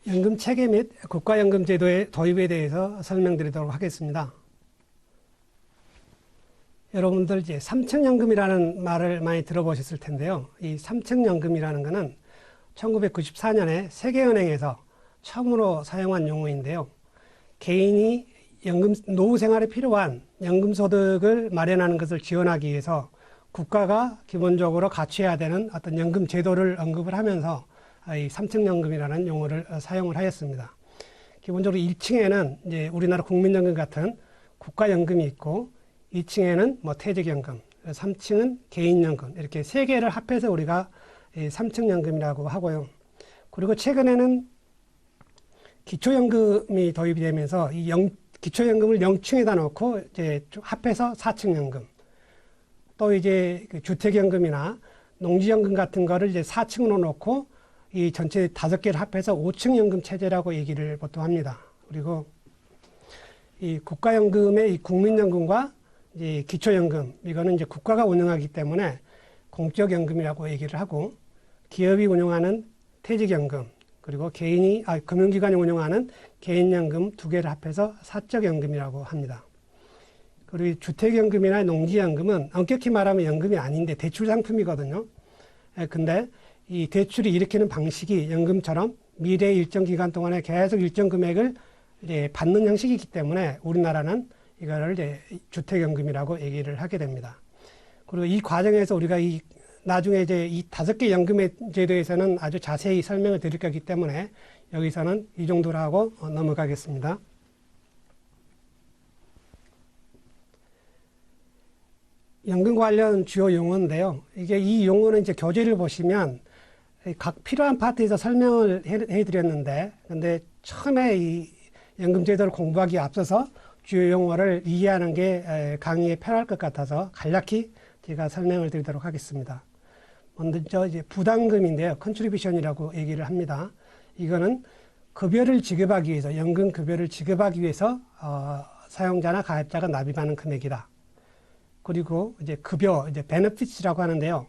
연금 체계 및 국가연금 제도의 도입에 대해서 설명드리도록 하겠습니다. 여러분들 이제 삼층연금이라는 말을 많이 들어보셨을 텐데요. 이 삼층연금이라는 것은 1994년에 세계은행에서 처음으로 사용한 용어인데요. 개인이 노후 생활에 필요한 연금 소득을 마련하는 것을 지원하기 위해서 국가가 기본적으로 갖춰야 되는 어떤 연금 제도를 언급을 하면서 이 삼층연금이라는 용어를 사용을 하였습니다. 기본적으로 1층에는 이제 우리나라 국민연금 같은 국가연금이 있고 2층에는 뭐 퇴직연금, 3층은 개인연금 이렇게 세 개를 합해서 우리가 삼층연금이라고 하고요. 그리고 최근에는 기초연금이 도입이 되면서 기초연금을 0층에다 놓고 이제 합해서 4층연금, 또 이제 그 주택연금이나 농지연금 같은 거를 이제 4층으로 놓고 이 전체 5개를 합해서 5층 연금 체제라고 얘기를 보통 합니다. 그리고 이 국가연금의 이 국민연금과 이 기초연금, 이거는 이제 국가가 운영하기 때문에 공적연금이라고 얘기를 하고, 기업이 운영하는 퇴직연금, 그리고 금융기관이 운영하는 개인연금 2개를 합해서 사적연금이라고 합니다. 그리고 주택연금이나 농지연금은 엄격히 말하면 연금이 아닌데 대출 상품이거든요. 근데 이 대출이 일으키는 방식이 연금처럼 미래 일정 기간 동안에 계속 일정 금액을 이제 받는 형식이기 때문에 우리나라는 이거를 이제 주택연금이라고 얘기를 하게 됩니다. 그리고 이 과정에서 우리가 나중에 이제 이 5개 연금의 제도에서는 아주 자세히 설명을 드릴 거기 때문에 여기서는 이 정도로 하고 넘어가겠습니다. 연금 관련 주요 용어인데요. 이 용어는 이제 교재를 보시면 각 필요한 파트에서 설명을 해드렸는데, 근데 처음에 이 연금제도를 공부하기에 앞서서 주요 용어를 이해하는 게 강의에 편할 것 같아서 간략히 제가 설명을 드리도록 하겠습니다. 먼저 이제 부담금인데요. 컨트리뷰션이라고 얘기를 합니다. 이거는 급여를 지급하기 위해서, 연금 급여를 지급하기 위해서 사용자나 가입자가 납입하는 금액이다. 그리고 이제 급여, 이제 베네피츠라고 하는데요.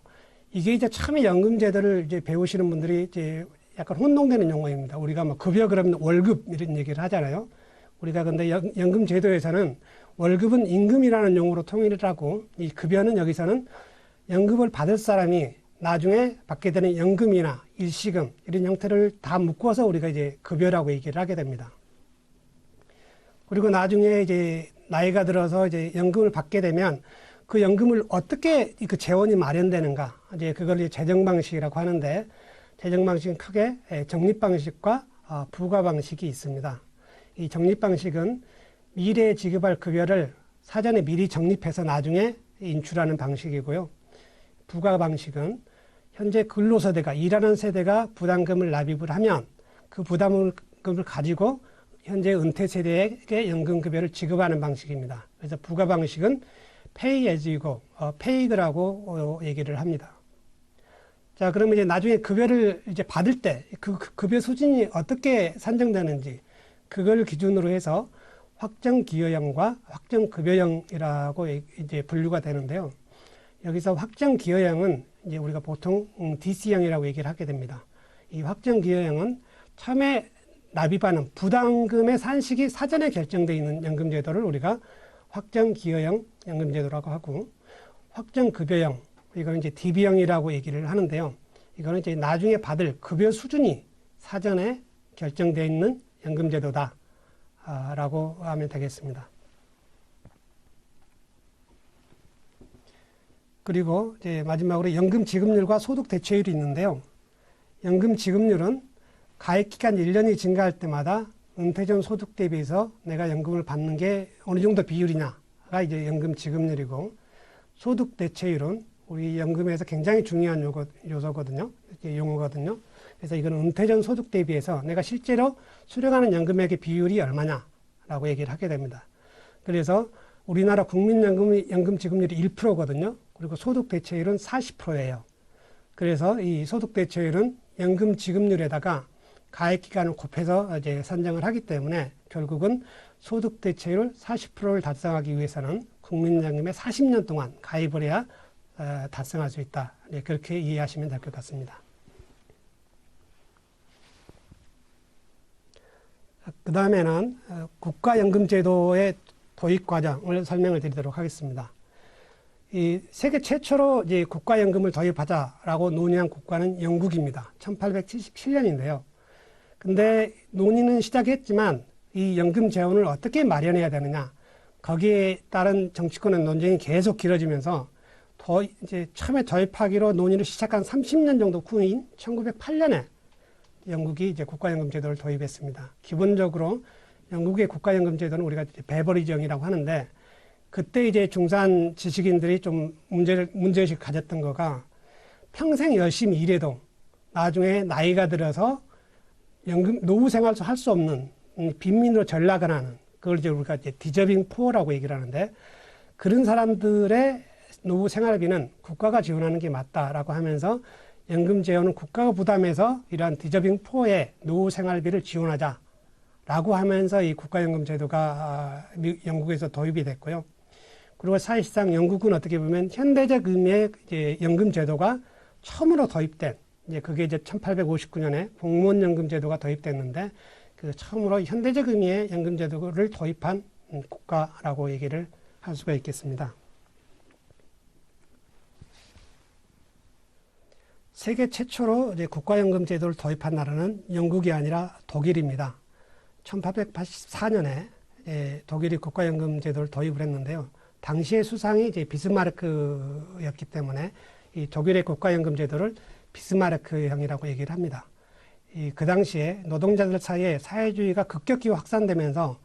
이게 이제 처음에 연금제도를 이제 배우시는 분들이 이제 약간 혼동되는 용어입니다. 우리가 뭐 급여 그러면 월급 이런 얘기를 하잖아요. 우리가 근데 연금제도에서는 월급은 임금이라는 용어로 통일을 하고, 이 급여는 여기서는 연금을 받을 사람이 나중에 받게 되는 연금이나 일시금 이런 형태를 다 묶어서 우리가 이제 급여라고 얘기를 하게 됩니다. 그리고 나중에 이제 나이가 들어서 이제 연금을 받게 되면 그 연금을 어떻게 그 재원이 마련되는가, 이제 그걸 이제 재정 방식이라고 하는데, 재정 방식은 크게 적립 방식과 부과 방식이 있습니다. 이 적립 방식은 미래에 지급할 급여를 사전에 미리 적립해서 나중에 인출하는 방식이고요. 부과 방식은 현재 근로세대가, 일하는 세대가 부담금을 납입을 하면 그 부담금을 가지고 현재 은퇴 세대에게 연금급여를 지급하는 방식입니다. 그래서 부과 방식은 pay as you go, pay라고 얘기를 합니다. 자, 그러면 이제 나중에 급여를 이제 받을 때 그 급여 수준이 어떻게 산정되는지 그걸 기준으로 해서 확정기여형과 확정급여형이라고 이제 분류가 되는데요. 여기서 확정기여형은 이제 우리가 보통 DC형이라고 얘기를 하게 됩니다. 이 확정기여형은 처음에 납입하는 부담금의 산식이 사전에 결정되어 있는 연금제도를 우리가 확정기여형 연금제도라고 하고, 확정급여형, 이거는 이제 DB형이라고 얘기를 하는데요. 이거는 이제 나중에 받을 급여 수준이 사전에 결정되어 있는 연금제도다 라고 하면 되겠습니다. 그리고 이제 마지막으로 연금 지급률과 소득 대체율이 있는데요. 연금 지급률은 가입 기간 1년이 증가할 때마다 은퇴 전 소득 대비해서 내가 연금을 받는 게 어느 정도 비율이냐가 이제 연금 지급률이고, 소득 대체율은 우리 연금에서 굉장히 중요한 요소거든요. 용어거든요. 그래서 이거는 은퇴 전 소득 대비해서 내가 실제로 수령하는 연금액의 비율이 얼마냐라고 얘기를 하게 됩니다. 그래서 우리나라 국민연금 지급률이 1%거든요. 그리고 소득 대체율은 40%예요. 그래서 이 소득 대체율은 연금 지급률에다가 가입 기간을 곱해서 이제 산정을 하기 때문에 결국은 소득 대체율 40%를 달성하기 위해서는 국민연금에 40년 동안 가입을 해야 달성할 수 있다. 네, 그렇게 이해하시면 될 것 같습니다. 그 다음에는 국가연금제도의 도입 과정을 설명을 드리도록 하겠습니다. 이 세계 최초로 이제 국가연금을 도입하자라고 논의한 국가는 영국입니다. 1877년인데요. 근데 논의는 시작했지만 이 연금 재원을 어떻게 마련해야 되느냐, 거기에 따른 정치권의 논쟁이 계속 길어지면서 이제 처음에 도입하기로 논의를 시작한 30년 정도 후인 1908년에 영국이 이제 국가연금 제도를 도입했습니다. 기본적으로 영국의 국가연금 제도는 우리가 이제 베버리정이라고 하는데, 그때 이제 중산 지식인들이 좀 문제의식 가졌던 거가, 평생 열심히 일해도 나중에 나이가 들어서 노후 생활도 할 수 없는 빈민으로 전락을 하는, 그걸 이제 우리가 이제 디저빙 포어라고 얘기를 하는데, 그런 사람들의 노후 생활비는 국가가 지원하는 게 맞다라고 하면서 연금 재원은 국가가 부담해서 이러한 디저빙 포어의 노후 생활비를 지원하자라고 하면서 이 국가연금 제도가 영국에서 도입이 됐고요. 그리고 사실상 영국은 어떻게 보면 현대적 의미의 이제 연금 제도가 처음으로 도입된, 이제 그게 이제 1859년에 공무원 연금 제도가 도입됐는데, 그 처음으로 현대적 의미의 연금 제도를 도입한 국가라고 얘기를 할 수가 있겠습니다. 세계 최초로 이제 국가연금 제도를 도입한 나라는 영국이 아니라 독일입니다. 1884년에 독일이 국가연금 제도를 도입을 했는데요. 당시의 수상이 이제 비스마르크였기 때문에 이 독일의 국가연금 제도를 비스마르크형이라고 얘기를 합니다. 그 당시에 노동자들 사이에 사회주의가 급격히 확산되면서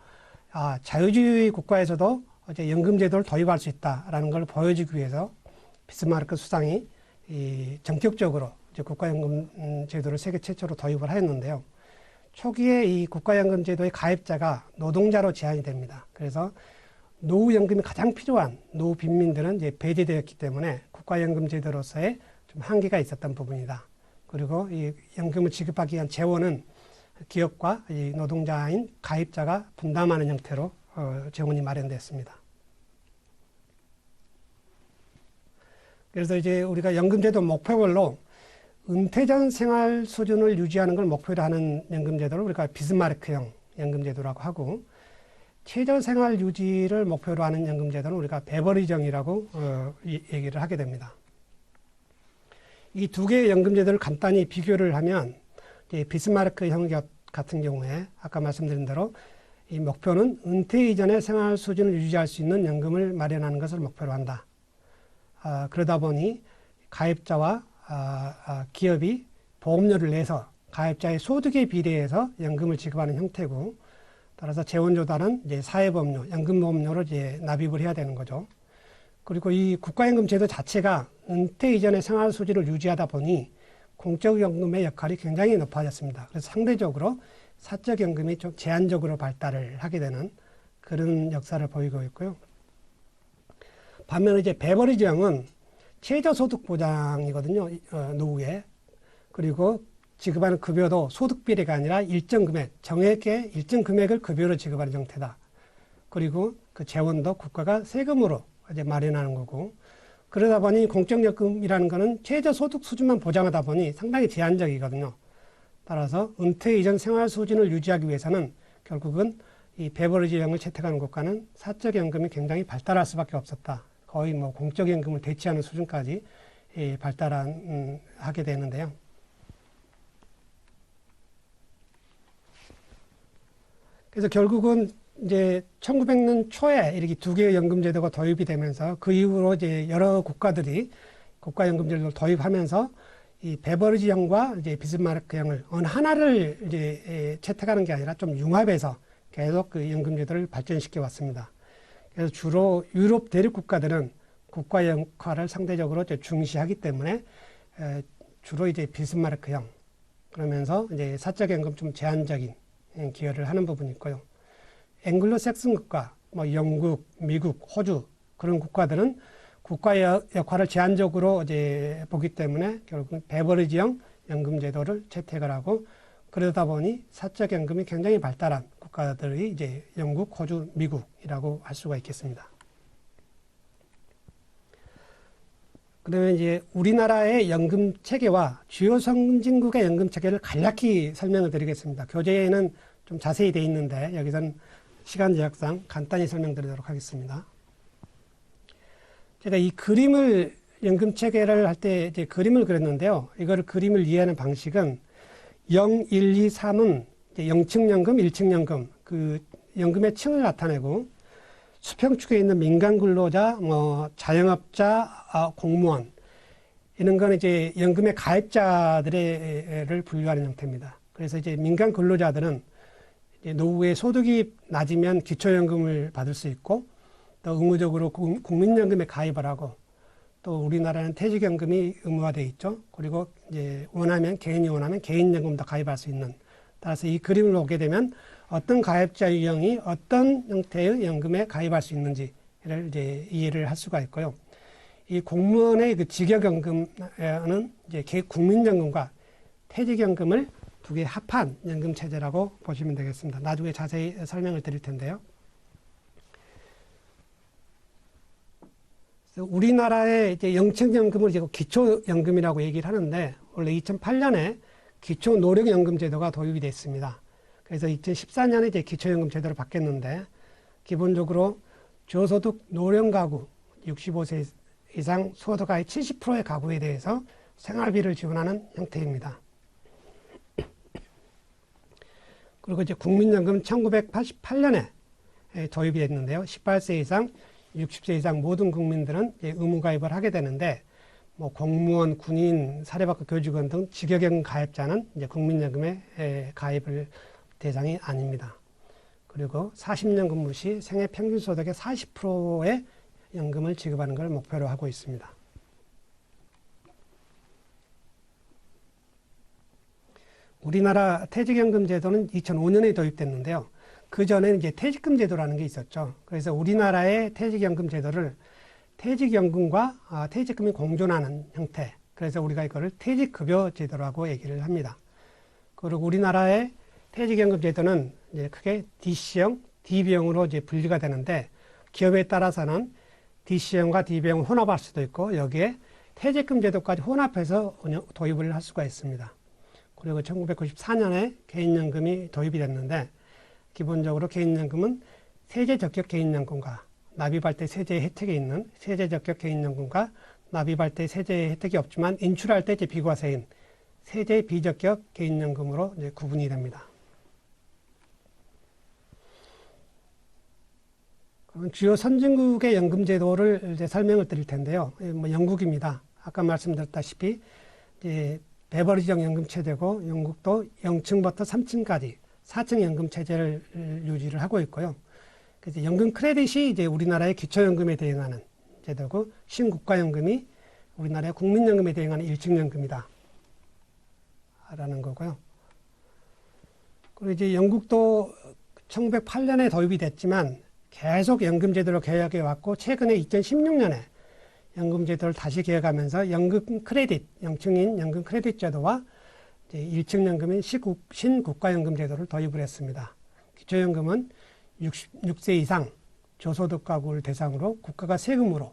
자유주의 국가에서도 이제 연금 제도를 도입할 수 있다라는 걸 보여주기 위해서 비스마르크 수상이 전격적으로 이제 국가연금 제도를 세계 최초로 도입을 하였는데요. 초기에 이 국가연금 제도의 가입자가 노동자로 제한이 됩니다. 그래서 노후연금이 가장 필요한 노후 빈민들은 이제 배제되었기 때문에 국가연금 제도로서의 좀 한계가 있었던 부분이다. 그리고 이 연금을 지급하기 위한 재원은 기업과 이 노동자인 가입자가 분담하는 형태로 재원이 마련됐습니다. 그래서 이제 우리가 연금제도 목표별로 은퇴 전 생활 수준을 유지하는 걸 목표로 하는 연금제도를 우리가 비스마르크형 연금제도라고 하고, 최저 생활 유지를 목표로 하는 연금제도는 우리가 베버리정이라고 얘기를 하게 됩니다. 이 두 개의 연금제도를 간단히 비교를 하면, 비스마르크형 같은 경우에 아까 말씀드린 대로 이 목표는 은퇴 이전의 생활 수준을 유지할 수 있는 연금을 마련하는 것을 목표로 한다. 그러다 보니 가입자와 기업이 보험료를 내서 가입자의 소득에 비례해서 연금을 지급하는 형태고, 따라서 재원조달은 이제 사회보험료, 연금보험료를 이제 납입을 해야 되는 거죠. 그리고 이 국가연금 제도 자체가 은퇴 이전의 생활 수준을 유지하다 보니 공적연금의 역할이 굉장히 높아졌습니다. 그래서 상대적으로 사적연금이 좀 제한적으로 발달을 하게 되는 그런 역사를 보이고 있고요. 반면에 이제 베버리지형은 최저소득 보장이거든요. 노후에. 그리고 지급하는 급여도 소득 비례가 아니라 일정 금액, 정액의 일정 금액을 급여로 지급하는 형태다. 그리고 그 재원도 국가가 세금으로 이제 마련하는 거고, 그러다 보니 공적연금이라는 거는 최저소득 수준만 보장하다 보니 상당히 제한적이거든요. 따라서 은퇴 이전 생활 수준을 유지하기 위해서는 결국은 이 베버리지형을 채택하는 국가는 사적연금이 굉장히 발달할 수밖에 없었다. 거의 뭐 공적연금을 대체하는 수준까지 하게 되는데요. 그래서 결국은 이제 1900년 초에 이렇게 두 개의 연금제도가 도입이 되면서 그 이후로 이제 여러 국가들이 국가연금제도를 도입하면서 이 베버리지형과 이제 비스마르크형을 어느 하나를 이제 채택하는 게 아니라 좀 융합해서 계속 그 연금제도를 발전시켜 왔습니다. 그래서 주로 유럽 대륙 국가들은 국가 역할을 상대적으로 이제 중시하기 때문에 주로 이제 비스마르크형, 그러면서 이제 사적연금 좀 제한적인 기여를 하는 부분이 있고요. 앵글로색슨 국가, 뭐 영국, 미국, 호주 그런 국가들은 국가 역할을 제한적으로 이제 보기 때문에 결국 베버리지형 연금제도를 채택을 하고, 그러다 보니 사적연금이 굉장히 발달한 국가들이 이제 영국, 호주, 미국이라고 할 수가 있겠습니다. 그러면 이제 우리나라의 연금 체계와 주요 선진국의 연금 체계를 간략히 설명을 드리겠습니다. 교재에는 좀 자세히 돼 있는데 여기서는 시간 제약상 간단히 설명드리도록 하겠습니다. 제가 이 그림을 연금 체계를 할 때 이제 그림을 그렸는데요. 이거를 그림을 이해하는 방식은 0, 1, 2, 3은 이제 0층 연금, 1층 연금, 그 연금의 층을 나타내고 수평축에 있는 민간 근로자, 뭐 자영업자, 공무원 이런 건 이제 연금의 가입자들을 분류하는 형태입니다. 그래서 이제 민간 근로자들은 이제 노후에 소득이 낮으면 기초연금을 받을 수 있고 또 의무적으로 국민연금에 가입을 하고 또 우리나라는 퇴직연금이 의무화되어 있죠. 그리고 이제 개인이 원하면 개인연금도 가입할 수 있는. 따라서 이 그림을 보게 되면 어떤 가입자 유형이 어떤 형태의 연금에 가입할 수 있는지를 이제 이해를 할 수가 있고요. 이 공무원의 그 직역연금은 이제 국민연금과 퇴직연금을 두 개 합한 연금 체제라고 보시면 되겠습니다. 나중에 자세히 설명을 드릴 텐데요. 우리나라의 이제 영층연금을 이제 기초연금이라고 얘기를 하는데 원래 2008년에 기초노령연금제도가 도입이 됐습니다. 그래서 2014년에 이제 기초연금 제도로 바뀌었는데 기본적으로 저소득 노령 가구 65세 이상 소득의 70%의 가구에 대해서 생활비를 지원하는 형태입니다. 그리고 이제 국민연금은 1988년에 도입이 됐는데요. 18세 이상, 60세 이상 모든 국민들은 의무 가입을 하게 되는데 뭐 공무원, 군인, 사립학교 교직원 등 직역연금 가입자는 이제 국민연금에 가입을 대상이 아닙니다. 그리고 40년 근무 시 생애 평균 소득의 40%의 연금을 지급하는 걸 목표로 하고 있습니다. 우리나라 퇴직연금 제도는 2005년에 도입됐는데요. 그 전에는 이제 퇴직금 제도라는 게 있었죠. 그래서 우리나라의 퇴직연금 제도를 퇴직연금과 퇴직금이 공존하는 형태. 그래서 우리가 이거를 퇴직급여 제도라고 얘기를 합니다. 그리고 우리나라의 퇴직연금 제도는 이제 크게 DC형, DB형으로 이제 분리가 되는데 기업에 따라서는 DC형과 DB형을 혼합할 수도 있고 여기에 퇴직금 제도까지 혼합해서 도입을 할 수가 있습니다. 그리고 1994년에 개인연금이 도입이 됐는데 기본적으로 개인연금은 세제적격 개인연금과 납입할 때 세제 혜택이 있는 세제적격 개인연금과 납입할 때 세제 혜택이 없지만 인출할 때 이제 비과세인 세제 비적격 개인연금으로 이제 구분이 됩니다. 그럼 주요 선진국의 연금제도를 이제 설명을 드릴 텐데요. 뭐 영국입니다. 아까 말씀드렸다시피 이제 베버리지형 연금 체제고 영국도 0층부터 3층까지 4층 연금 체제를 유지를 하고 있고요. 그래서 연금 크레딧이 이제 우리나라의 기초연금에 대응하는 제도고 신국가연금이 우리나라의 국민연금에 대응하는 1층 연금이다 라는 거고요. 그리고 이제 영국도 1908년에 도입이 됐지만 계속 연금 제도로 개혁해 왔고 최근에 2016년에 연금 제도를 다시 개혁하면서 연금 크레딧, 0층인 연금 크레딧 제도와 이제 1층 연금인 신국가연금 제도를 도입을 했습니다. 기초연금은 66세 이상 저소득 가구를 대상으로 국가가 세금으로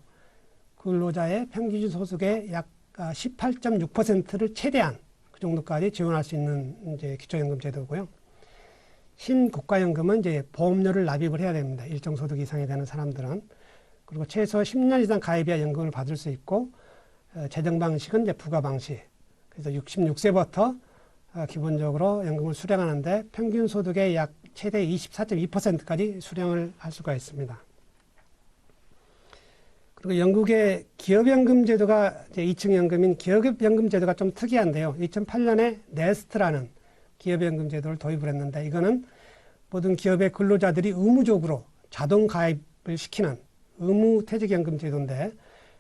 근로자의 평균 소득의 약 18.6%를 최대한 그 정도까지 지원할 수 있는 이제 기초연금 제도고요. 신국가연금은 이제 보험료를 납입을 해야 됩니다. 일정 소득 이상이 되는 사람들은. 그리고 최소 10년 이상 가입해야 연금을 받을 수 있고, 재정 방식은 이제 부과 방식. 그래서 66세부터 기본적으로 연금을 수령하는데 평균 소득의 약 최대 24.2%까지 수령을 할 수가 있습니다. 그리고 영국의 기업연금 제도가 이제 2층 연금인 기업연금 제도가 좀 특이한데요. 2008년에 네스트라는 기업연금 제도를 도입을 했는데 이거는 모든 기업의 근로자들이 의무적으로 자동 가입을 시키는 의무 퇴직연금 제도인데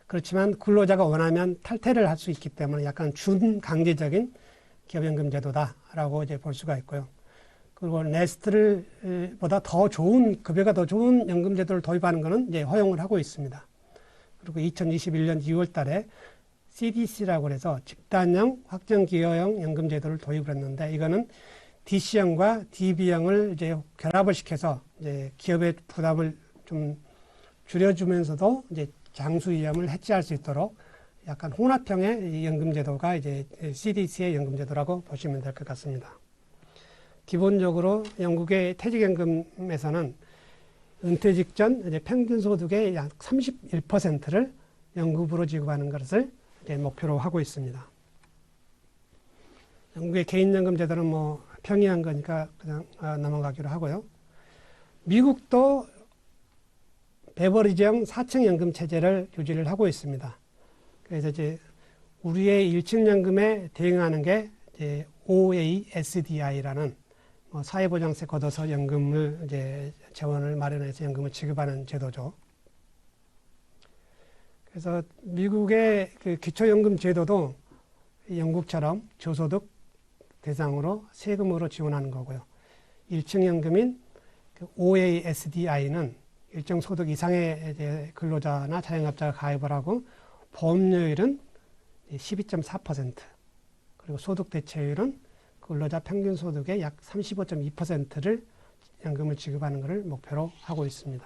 그렇지만 근로자가 원하면 탈퇴를 할 수 있기 때문에 약간 준강제적인 기업연금 제도다라고 이제 볼 수가 있고요. 그리고 네스트를 보다 더 좋은 급여가 더 좋은 연금 제도를 도입하는 것은 이제 허용을 하고 있습니다. 그리고 2021년 2월 달에 CDC라고 해서 집단형 확정기여형 연금 제도를 도입을 했는데 이거는 DC형과 DB형을 이제 결합을 시켜서 이제 기업의 부담을 좀 줄여주면서도 이제 장수 위험을 해지할 수 있도록 약간 혼합형의 연금 제도가 이제 CDC의 연금 제도라고 보시면 될 것 같습니다. 기본적으로 영국의 퇴직연금에서는 은퇴 직전 이제 평균 소득의 약 31%를 연금으로 지급하는 것을 이제 목표로 하고 있습니다. 영국의 개인연금 제도는 뭐 평이한 거니까 그냥 넘어가기로 하고요. 미국도 베버리지형 4층 연금 체제를 유지를 하고 있습니다. 그래서 이제 우리의 1층 연금에 대응하는 게 이제 OASDI라는 사회보장세 걷어서 연금을 이제 재원을 마련해서 연금을 지급하는 제도죠. 그래서 미국의 그 기초연금 제도도 영국처럼 저소득 대상으로 세금으로 지원하는 거고요. 1층 연금인 그 OASDI는 일정 소득 이상의 이제 근로자나 자영업자가 가입을 하고 보험료율은 12.4%, 그리고 소득 대체율은 근로자 평균 소득의 약 35.2%를 연금을 지급하는 것을 목표로 하고 있습니다.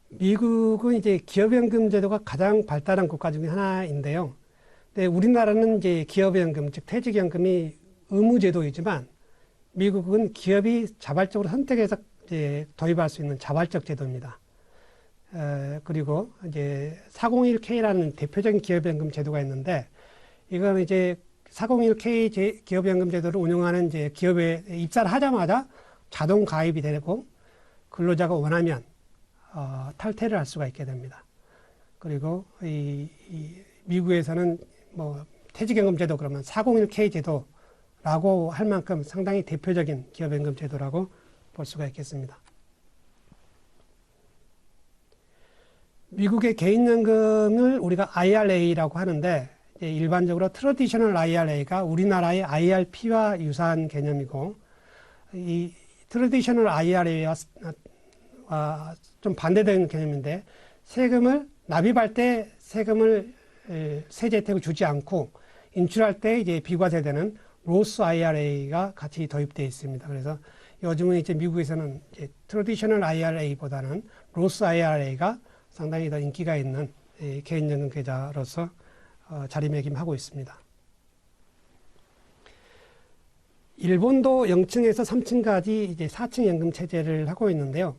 미국은 이제 기업연금 제도가 가장 발달한 국가 중에 하나인데요. 근데 우리나라는 이제 기업연금, 즉 퇴직연금이 의무제도이지만 미국은 기업이 자발적으로 선택해서 이제 도입할 수 있는 자발적 제도입니다. 그리고 이제 401K라는 대표적인 기업연금 제도가 있는데, 이건 이제 401K 기업연금 제도를 운영하는 이제 기업에 입사를 하자마자 자동 가입이 되고 근로자가 원하면 탈퇴를 할 수가 있게 됩니다. 그리고 이 미국에서는 뭐 퇴직연금 제도 그러면 401K 제도라고 할 만큼 상당히 대표적인 기업연금 제도라고 볼 수가 있겠습니다. 미국의 개인연금을 우리가 IRA라고 하는데, 일반적으로 트래디셔널 IRA가 우리나라의 IRP와 유사한 개념이고, 이 트래디셔널 IRA와 좀 반대되는 개념인데, 세금을 납입할 때 세금을 세제 혜택을 주지 않고 인출할 때 이제 비과세되는 로스 IRA가 같이 도입되어 있습니다. 그래서 요즘은 이제 미국에서는 이제 트래디셔널 IRA보다는 로스 IRA가 상당히 더 인기가 있는 개인연금 계좌로서 자리매김하고 있습니다. 일본도 0층에서 3층까지 이제 4층 연금 체제를 하고 있는데요.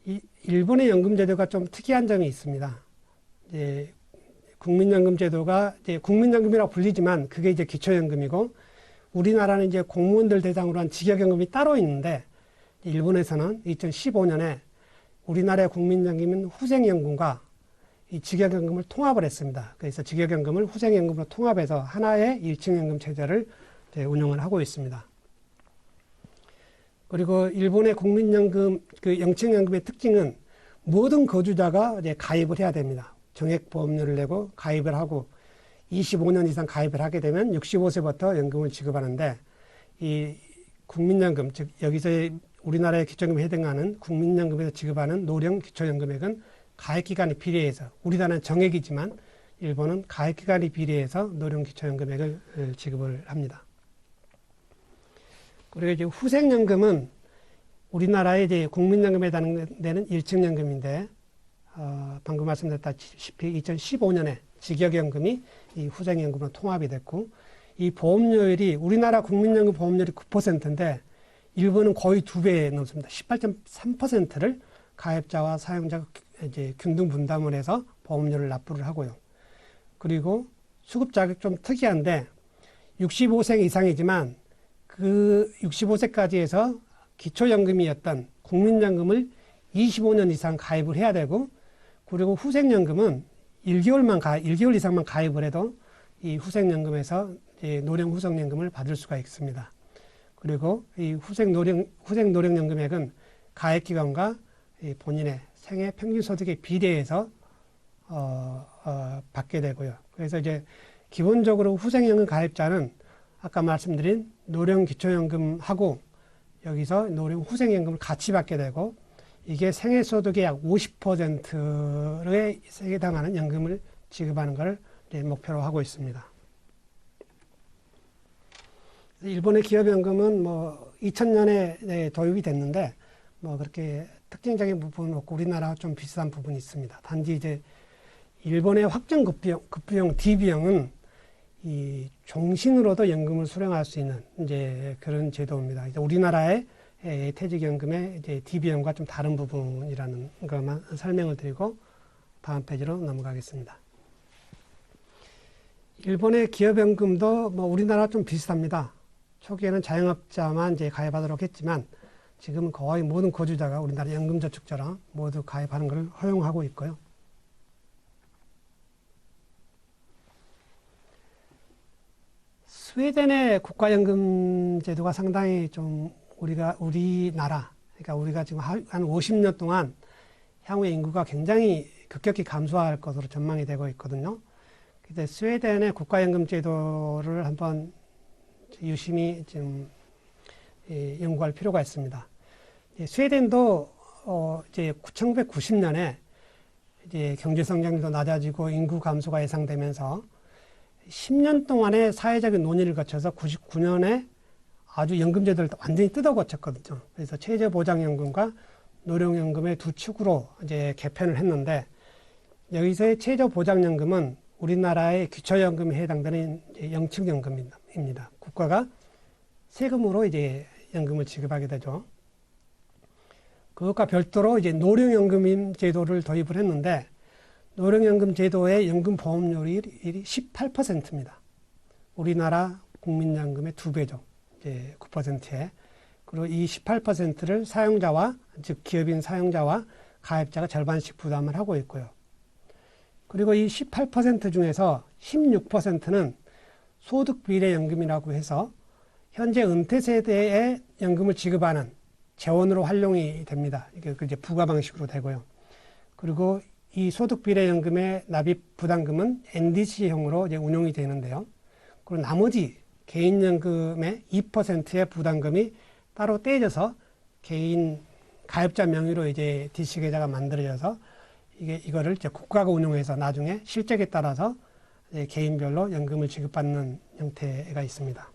이 일본의 연금 제도가 좀 특이한 점이 있습니다. 이제 국민연금 제도가 이제 국민연금이라고 불리지만 그게 이제 기초연금이고, 우리나라는 이제 공무원들 대상으로 한 직역연금이 따로 있는데, 일본에서는 2015년에 우리나라의 국민연금인 후생연금과 이 직역연금을 통합을 했습니다. 그래서 직역연금을 후생연금으로 통합해서 하나의 1층 연금 체제를 운영을 하고 있습니다. 그리고 일본의 국민연금, 그 0층 연금의 특징은 모든 거주자가 이제 가입을 해야 됩니다. 정액보험료를 내고 가입을 하고 25년 이상 가입을 하게 되면 65세부터 연금을 지급하는데, 이 국민연금, 즉 여기서 우리나라의 기초연금에 해당하는 국민연금에서 지급하는 노령 기초연금액은 가입기간에 비례해서, 우리나라는 정액이지만 일본은 가입기간에 비례해서 노령 기초연금액을 지급을 합니다. 그리고 이제 후생연금은 우리나라의 이제 국민연금에 해당되는 1층 연금인데, 방금 말씀드렸다시피 2015년에 직역연금이 이 후생연금으로 통합이 됐고, 이 보험료율이 우리나라 국민연금 보험료율이 9%인데 일본은 거의 2배에 넘습니다. 18.3%를 가입자와 사용자가 이제 균등 분담을 해서 보험료를 납부를 하고요. 그리고 수급 자격 좀 특이한데 65세 이상이지만 그 65세까지 해서 기초연금이었던 국민연금을 25년 이상 가입을 해야 되고, 그리고 후생연금은 1개월 이상만 가입을 해도 이 후생연금에서 노령 후생연금을 받을 수가 있습니다. 그리고 이 후생노령연금액은 가입기간과 본인의 생애 평균 소득에 비례해서 받게 되고요. 그래서 이제 기본적으로 후생연금 가입자는 아까 말씀드린 노령 기초연금하고 여기서 노령 후생연금을 같이 받게 되고, 이게 생애 소득의 약 50%에 해당하는 연금을 지급하는 것을 목표로 하고 있습니다. 일본의 기업연금은 뭐 2000년에 도입이 됐는데 뭐 그렇게 특징적인 부분은 없고 우리나라와 좀 비슷한 부분이 있습니다. 단지 이제 일본의 확정 급부형 DB형은 이 종신으로도 연금을 수령할 수 있는 이제 그런 제도입니다. 이제 우리나라의 퇴직연금의 이제 DB연과 좀 다른 부분이라는 것만 설명을 드리고 다음 페이지로 넘어가겠습니다. 일본의 기업연금도 뭐 우리나라 좀 비슷합니다. 초기에는 자영업자만 이제 가입하도록 했지만 지금은 거의 모든 거주자가 우리나라 연금저축처럼 모두 가입하는 것을 허용하고 있고요. 스웨덴의 국가연금 제도가 상당히 좀 우리나라, 그러니까 우리가 지금 한 50년 동안 향후의 인구가 굉장히 급격히 감소할 것으로 전망이 되고 있거든요. 근데 스웨덴의 국가연금 제도를 한번 유심히 좀 연구할 필요가 있습니다. 스웨덴도 이제 1990년에 이제 경제 성장률도 낮아지고 인구 감소가 예상되면서 10년 동안의 사회적인 논의를 거쳐서 99년에 아주 연금제도를 완전히 뜯어 고쳤거든요. 그래서 최저보장연금과 노령연금의 두 축으로 이제 개편을 했는데 여기서의 최저보장연금은 우리나라의 기초연금에 해당되는 영축연금입니다. 국가가 세금으로 이제 연금을 지급하게 되죠. 그것과 별도로 이제 노령연금 제도를 도입을 했는데 노령연금 제도의 연금보험료율이 18%입니다. 우리나라 국민연금의 2배죠. 이제 9%에. 그리고 이 18%를 사용자와, 즉 기업인 사용자와 가입자가 절반씩 부담을 하고 있고요. 그리고 이 18% 중에서 16%는 소득비례연금이라고 해서 현재 은퇴 세대에 연금을 지급하는 재원으로 활용이 됩니다. 이게 이제 부과 방식으로 되고요. 그리고 이 소득비례연금의 납입 부담금은 NDC형으로 이제 운용이 되는데요. 그리고 나머지 개인연금의 2%의 부담금이 따로 떼져서 개인 가입자 명의로 이제 DC 계좌가 만들어져서 이거를 이제 국가가 운용해서 나중에 실적에 따라서 개인별로 연금을 지급받는 형태가 있습니다.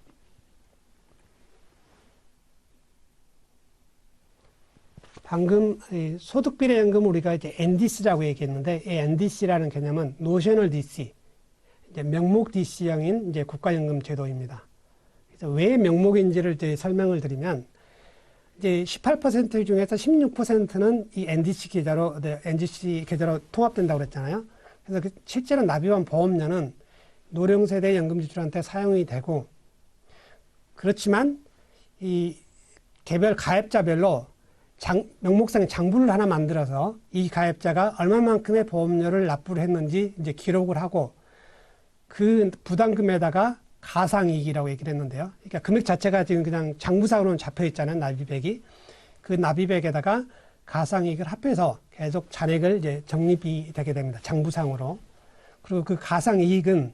방금 소득비례연금 우리가 이제 NDC라고 얘기했는데, 이 NDC라는 개념은 노셔널 DC, 이제 명목 DC형인 이제 국가연금 제도입니다. 그래서 왜 명목인지를 이제 설명을 드리면, 이제 18% 중에서 16%는 이 NDC 계좌로 통합된다고 그랬잖아요. 그래서 실제로 납입한 보험료는 노령세대 연금지출한테 사용이 되고, 그렇지만 이 개별 가입자별로 명목상의 장부를 하나 만들어서 이 가입자가 얼마만큼의 보험료를 납부를 했는지 이제 기록을 하고 그 부담금에다가 가상이익이라고 얘기를 했는데요. 그러니까 금액 자체가 지금 그냥 장부상으로는 잡혀 있잖아요. 납입액이. 그 납입액에다가 가상이익을 합해서 계속 잔액을 이제 적립이 되게 됩니다. 장부상으로. 그리고 그 가상이익은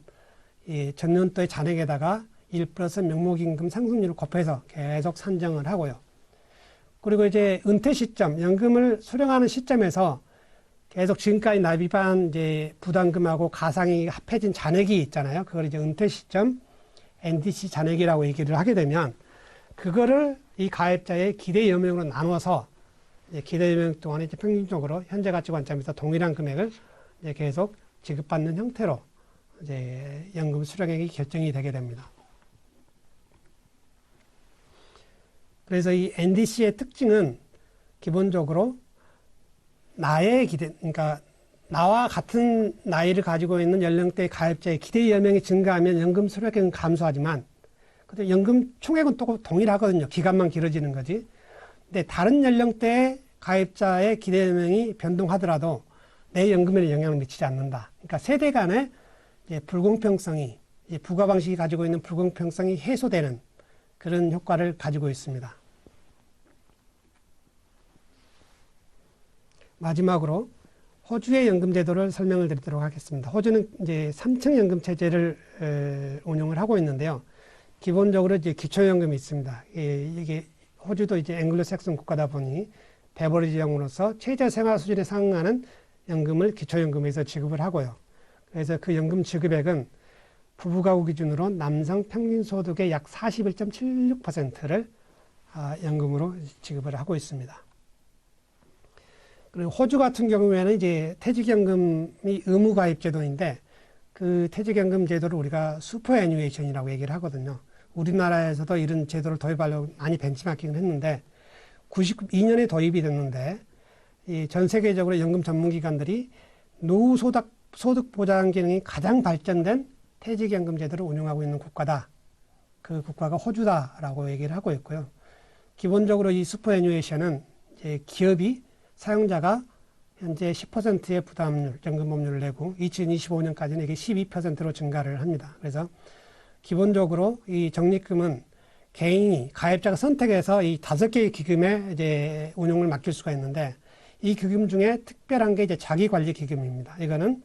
이 전년도의 잔액에다가 1+ 명목임금 상승률을 곱해서 계속 산정을 하고요. 그리고 이제 은퇴 시점, 연금을 수령하는 시점에서 계속 지금까지 납입한 이제 부담금하고 가상이 합해진 잔액이 있잖아요. 그걸 이제 은퇴 시점 NDC 잔액이라고 얘기를 하게 되면 그거를 이 가입자의 기대 여명으로 나눠서 이제 기대 여명 동안에 이제 평균적으로 현재 가치 관점에서 동일한 금액을 이제 계속 지급받는 형태로 이제 연금 수령액이 결정이 되게 됩니다. 그래서 이 NDC의 특징은 기본적으로 그러니까 나와 같은 나이를 가지고 있는 연령대의 가입자의 기대 여명이 증가하면 연금 수령액은 감소하지만, 근데 연금 총액은 또 동일하거든요. 기간만 길어지는 거지. 근데 다른 연령대의 가입자의 기대 여명이 변동하더라도 내 연금에는 영향을 미치지 않는다. 그러니까 세대 간의 불공평성이, 부과 방식이 가지고 있는 불공평성이 해소되는 그런 효과를 가지고 있습니다. 마지막으로 호주의 연금 제도를 설명을 드리도록 하겠습니다. 호주는 이제 3층 연금 체제를 운영을 하고 있는데요. 기본적으로 이제 기초연금이 있습니다. 이게 호주도 이제 앵글로색슨 국가다 보니 베버리지형으로서 최저 생활 수준에 상응하는 연금을 기초연금에서 지급을 하고요. 그래서 그 연금 지급액은 부부가구 기준으로 남성 평균 소득의 약 41.76%를 연금으로 지급을 하고 있습니다. 그리고 호주 같은 경우에는 이제 퇴직연금이 의무가입 제도인데 그 퇴직연금 제도를 우리가 슈퍼애뉴에이션이라고 얘기를 하거든요. 우리나라에서도 이런 제도를 도입하려고 많이 벤치마킹을 했는데 92년에 도입이 됐는데 이 전 세계적으로 연금 전문기관들이 노후 소득 보장 기능이 가장 발전된 퇴직연금 제도를 운영하고 있는 국가다. 그 국가가 호주다라고 얘기를 하고 있고요. 기본적으로 이 슈퍼애뉴에이션은 이제 기업이 사용자가 현재 10%의 부담률, 연금보험료를 내고 2025년까지는 이게 12%로 증가를 합니다. 그래서 기본적으로 이 적립금은 개인이 가입자가 선택해서 이 5개의 기금에 이제 운용을 맡길 수가 있는데 이 기금 중에 특별한 게 이제 자기관리 기금입니다. 이거는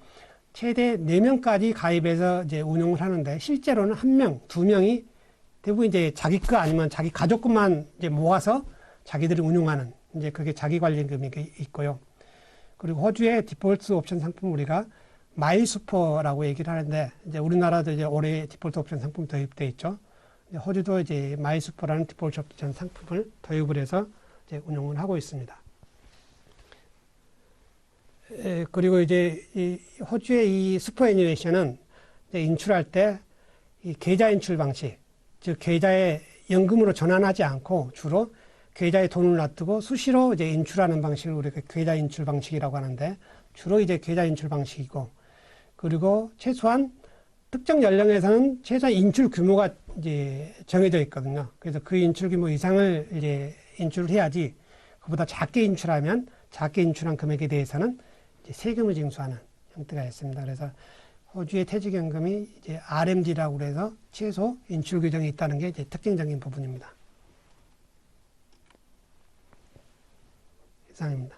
최대 4명까지 가입해서 이제 운용을 하는데 실제로는 1명, 2명이 대부분 이제 자기 거 아니면 자기 가족 것만 이제 모아서 자기들이 운용하는 이제 그게 자기관리금이 있고요. 그리고 호주의 디폴트 옵션 상품 우리가 마이슈퍼라고 얘기를 하는데 이제 우리나라도 이제 올해 디폴트 옵션 상품 도입돼 있죠. 호주도 이제 마이슈퍼라는 디폴트 옵션 상품을 도입을 해서 이제 운용을 하고 있습니다. 그리고 이제 이 호주의 이 슈퍼애뉴에이션은 인출할 때 이 계좌 인출 방식, 즉 계좌에 연금으로 전환하지 않고 주로 계좌에 돈을 놔두고 수시로 이제 인출하는 방식을 우리가 계좌 인출 방식이라고 하는데 주로 이제 계좌 인출 방식이고 그리고 최소한 특정 연령에서는 최소한 인출 규모가 이제 정해져 있거든요. 그래서 그 인출 규모 이상을 이제 인출을 해야지 그보다 작게 인출하면 작게 인출한 금액에 대해서는 이제 세금을 징수하는 형태가 있습니다. 그래서 호주의 퇴직연금이 이제 RMD라고 그래서 최소 인출 규정이 있다는 게 이제 특징적인 부분입니다. 이상입니다.